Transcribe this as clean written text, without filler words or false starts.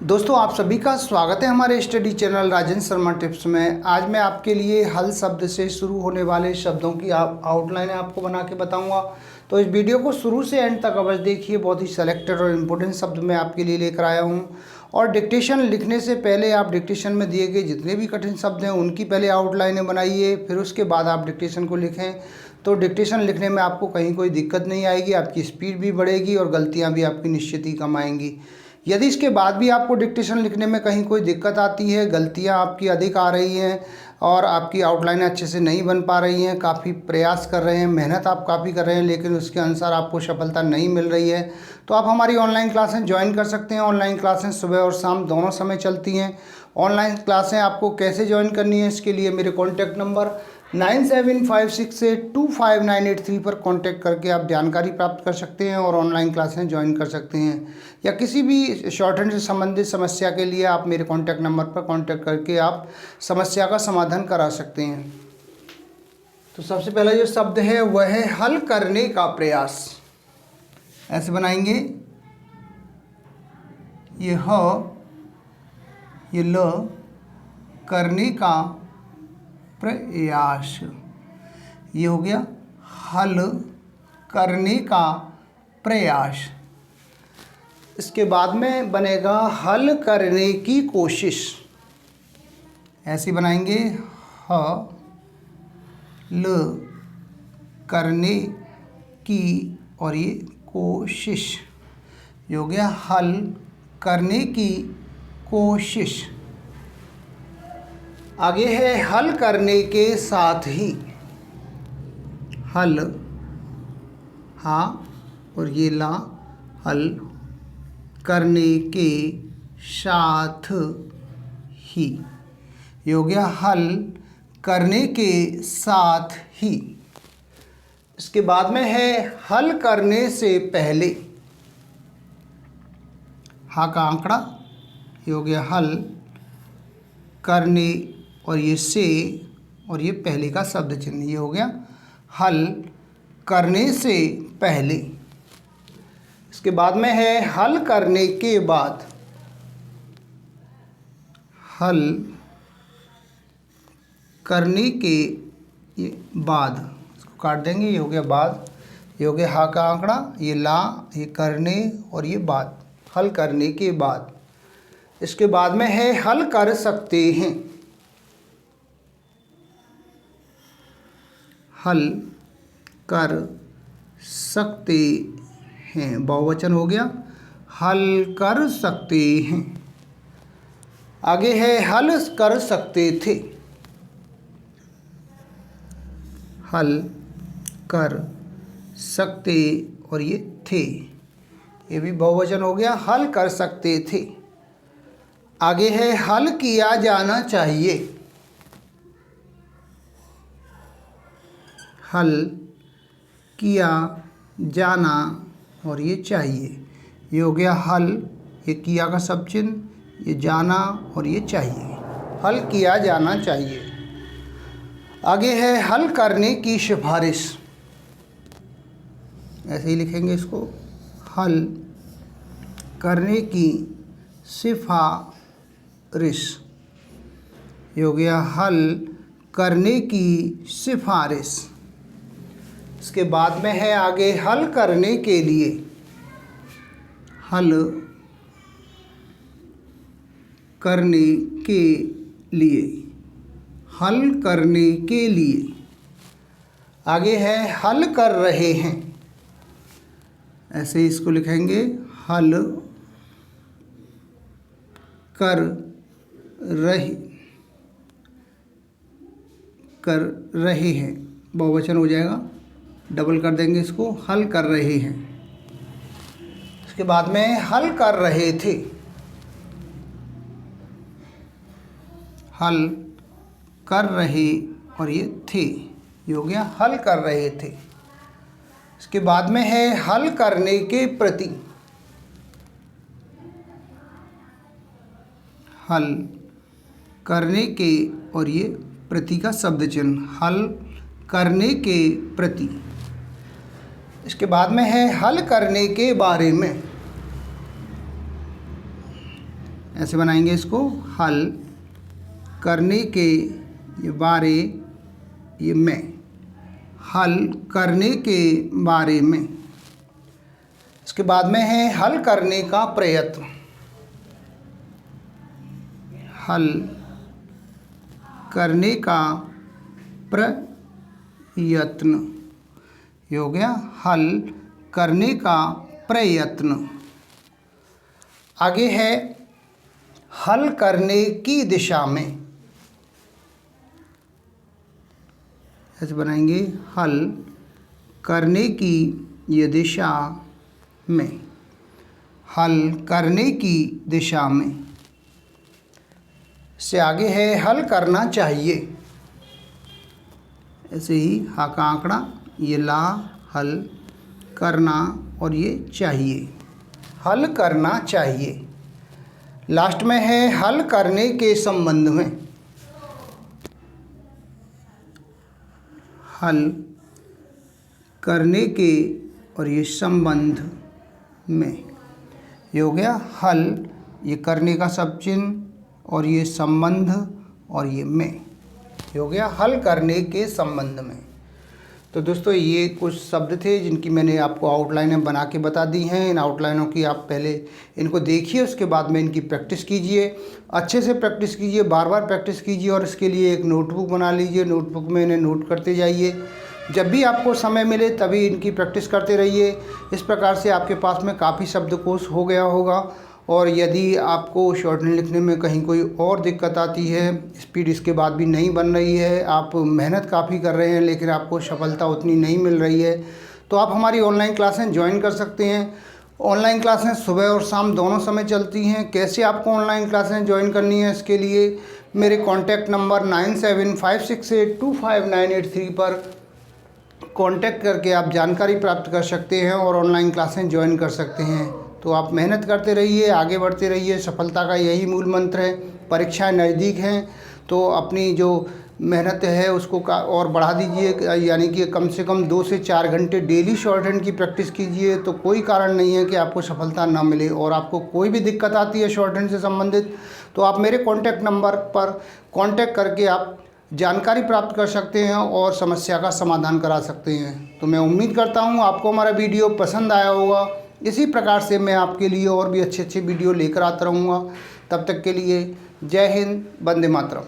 दोस्तों आप सभी का स्वागत है हमारे study channel Rajendra Sharma tips में। आज मैं आपके लिए हल शब्द से शुरू होने वाले शब्दों की आउटलाइन आपको बना के बताऊंगा। तो इस वीडियो को शुरू से एंड तक अवश्य देखिए। बहुत ही सेलेक्टेड और इम्पोर्टेंट शब्द मैं आपके लिए लेकर आया हूं। और डिक्टेशन लिखने से पहले आप डिक्टेशन में दिए गए जितने भी कठिन शब्द हैं उनकी पहले आउटलाइनें बनाइए, फिर उसके बाद आप डिक्टेशन को लिखें। तो डिक्टेशन लिखने में आपको कहीं कोई दिक्कत नहीं आएगी, आपकी स्पीड भी बढ़ेगी और गलतियाँ भी आपकी निश्चित ही कम आएंगी। यदि इसके बाद भी आपको डिक्टेशन लिखने में कहीं कोई दिक्कत आती है, गलतियां आपकी अधिक आ रही हैं और आपकी आउटलाइन अच्छे से नहीं बन पा रही हैं, काफ़ी प्रयास कर रहे हैं, मेहनत आप काफ़ी कर रहे हैं लेकिन उसके अनुसार आपको सफलता नहीं मिल रही है, तो आप हमारी ऑनलाइन क्लासें ज्वाइन कर सकते हैं। ऑनलाइन क्लासें सुबह और शाम दोनों समय चलती हैं। ऑनलाइन क्लासें आपको कैसे ज्वाइन करनी है, इसके लिए मेरे कॉन्टैक्ट नंबर 9756825983 पर कांटेक्ट करके आप जानकारी प्राप्त कर सकते हैं और ऑनलाइन क्लासें ज्वाइन कर सकते हैं। या किसी भी शॉर्ट हैंड से संबंधित समस्या के लिए आप मेरे कांटेक्ट नंबर पर कांटेक्ट करके आप समस्या का समाधान करा सकते हैं। तो सबसे पहला जो शब्द है वह है हल करने का प्रयास। ऐसे बनाएंगे, ये ह, ये ल, करने का प्रयास, ये हो गया हल करने का प्रयास। इसके बाद में बनेगा हल करने की कोशिश। ऐसे बनाएंगे, ह ल करने की और ये कोशिश, ये हो गया हल करने की कोशिश। आगे है हल करने के साथ ही। हल, हाँ और ये ला, हल करने के साथ ही, ये हो गया हल करने के साथ ही। इसके बाद में है हल करने से पहले। हा का आंकड़ा, ये हो गया हल करने और ये से और ये पहले का शब्द चिन्ह, ये हो गया हल करने से पहले। इसके बाद में है हल करने के बाद। हल करने के ये बाद, इसको काट देंगे, ये हो गया बाद, ये हो गया हा का आंकड़ा, ये ला, ये करने और ये बाद, हल करने के बाद। इसके बाद में है हल कर सकते हैं। हल कर सकते हैं, बहुवचन हो गया, हल कर सकते हैं। आगे है हल कर सकते थे। हल कर सकते और ये थे, ये भी बहुवचन हो गया, हल कर सकते थे। आगे है हल किया जाना चाहिए। हल किया जाना और ये चाहिए, ये हो गया हल, ये किया का सब चिन्ह, ये जाना और ये चाहिए, हल किया जाना चाहिए। आगे है हल करने की सिफारिश। ऐसे ही लिखेंगे इसको, हल करने की सिफारिश, ये हो गया हल करने की सिफारिश। इसके बाद में है आगे हल करने के लिए। हल करने के लिए, हल करने के लिए। आगे है हल कर रहे हैं। ऐसे ही इसको लिखेंगे, हल कर रहे हैं, बहुवचन हो जाएगा, डबल कर देंगे इसको, हल कर रहे हैं। इसके बाद में हल कर रहे थे। हल कर रहे और ये थे, ये हो गया हल कर रहे थे। इसके बाद में है हल करने के प्रति। हल करने के और ये प्रति का शब्द चिन्ह, हल करने के प्रति। इसके बाद में है हल करने के बारे में। ऐसे बनाएंगे इसको, हल करने के बारे में, हल करने के बारे में। इसके बाद में है हल करने का प्रयत्न, हल करने का प्रयत्न। ये हो गया हल करने का प्रयत्न। आगे है हल करने की दिशा में। ऐसे बनाएंगे, हल करने की ये दिशा में, हल करने की दिशा में। से आगे है हल करना चाहिए। ऐसे ही हा का आंकड़ा, ये ला, हल करना और ये चाहिए, हल करना चाहिए। लास्ट में है हल करने के संबंध में, हल करने के और ये संबंध में। ये हो गया हल, ये करने का सब चिन्ह और ये संबंध और ये में। ये हो गया हल करने के संबंध में। तो दोस्तों ये कुछ शब्द थे जिनकी मैंने आपको आउटलाइनें बना के बता दी हैं। इन आउटलाइनों की आप पहले इनको देखिए, उसके बाद में इनकी प्रैक्टिस कीजिए, अच्छे से प्रैक्टिस कीजिए, बार बार प्रैक्टिस कीजिए और इसके लिए एक नोटबुक बना लीजिए। नोटबुक में इन्हें नोट करते जाइए, जब भी आपको समय मिले तभी इनकी प्रैक्टिस करते रहिए। इस प्रकार से आपके पास में काफ़ी शब्दकोश हो गया होगा। और यदि आपको शॉर्ट हैंड लिखने में कहीं कोई और दिक्कत आती है, स्पीड इसके बाद भी नहीं बन रही है, आप मेहनत काफ़ी कर रहे हैं लेकिन आपको सफलता उतनी नहीं मिल रही है, तो आप हमारी ऑनलाइन क्लासें ज्वाइन कर सकते हैं। ऑनलाइन क्लासें सुबह और शाम दोनों समय चलती हैं। कैसे आपको ऑनलाइन क्लासें ज्वाइन करनी है, इसके लिए मेरे कॉन्टैक्ट नंबर 9756825983 पर कॉन्टैक्ट करके आप जानकारी प्राप्त कर सकते हैं और ऑनलाइन क्लासें ज्वाइन कर सकते हैं। तो आप मेहनत करते रहिए, आगे बढ़ते रहिए, सफलता का यही मूल मंत्र है। परीक्षाएं नज़दीक हैं तो अपनी जो मेहनत है उसको और बढ़ा दीजिए, यानी कि कम से कम 2 से 4 घंटे डेली शॉर्ट हैंड की प्रैक्टिस कीजिए। तो कोई कारण नहीं है कि आपको सफलता ना मिले। और आपको कोई भी दिक्कत आती है शॉर्ट हैंड से संबंधित तो आप मेरे कॉन्टैक्ट नंबर पर कॉन्टैक्ट करके आप जानकारी प्राप्त कर सकते हैं और समस्या का समाधान करा सकते हैं। तो मैं उम्मीद करता हूँ आपको हमारा वीडियो पसंद आया होगा। इसी प्रकार से मैं आपके लिए और भी अच्छे अच्छे वीडियो लेकर आता रहूँगा। तब तक के लिए जय हिंद, वंदे मातरम।